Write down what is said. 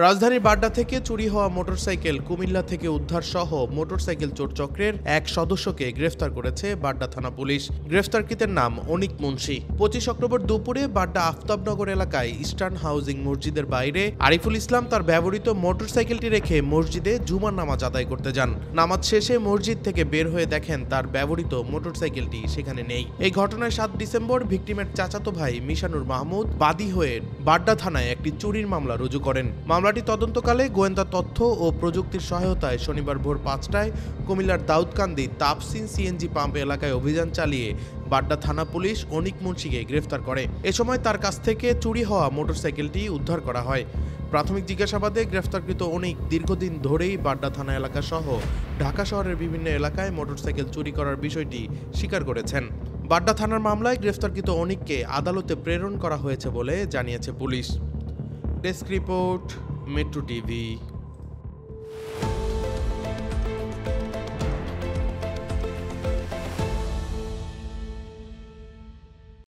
রাজধানীর বাড্ডা থেকে চুরি হওয়া মোটরসাইকেল কুমিল্লা থেকে উদ্ধার সহ মোটরসাইকেল চোর চক্রের এক সদস্যকে গ্রেফতার করেছে বাড্ডা থানা পুলিশ। গ্রেফতারকৃতের নাম অনিক মুন্সি। 25 অক্টোবর দুপুরে বাড্ডা আফতাবনগর এলাকায় ইস্টার্ন হাউজিং মসজিদের বাইরে আরিফুল ইসলাম তার ব্যবহৃত মোটরসাইকেলটি রেখে মসজিদে জুমার নামাজ আদায় করতে যান। নামাজ শেষে মসজিদ থেকে বের হয়ে দেখেন তার ব্যবহৃত মোটরসাইকেলটি সেখানে নেই। এই ঘটনায় 7 ডিসেম্বর ভিকটিমের চাচাতো ভাই মিশানুর মাহমুদ বাদী হয়ে বাড্ডা থানায় একটি চুরির মামলা রুজু করেন। মামলাটি তদন্তকালে গোয়েন্দা তথ্য ও প্রযুক্তির সহায়তায় শনিবার ভোর 5টায় কুমিল্লার দাউদকান্দি তাপসিন সিএনজি পাম্প এলাকায় অভিযান চালিয়ে বাড্ডা থানা পুলিশ অনিক মুন্সিকে গ্রেফতার করে। এ সময় তার কাছ থেকে চুরি হওয়া মোটরসাইকেলটি উদ্ধার করা হয়। প্রাথমিক জিজ্ঞাসাবাদে গ্রেফতারকৃত অনিক দীর্ঘদিন ধরেই বাড্ডা থানা এলাকা সহ ঢাকা শহরের বিভিন্ন এলাকায় মোটরসাইকেল চুরি করার বিষয়টি স্বীকার করেছেন। বাড্ডা থানার মামলায় গ্রেফতারকৃত অনিককে আদালতে প্রেরণ করা হয়েছে বলে জানিয়েছে police. Desk report, metro TV.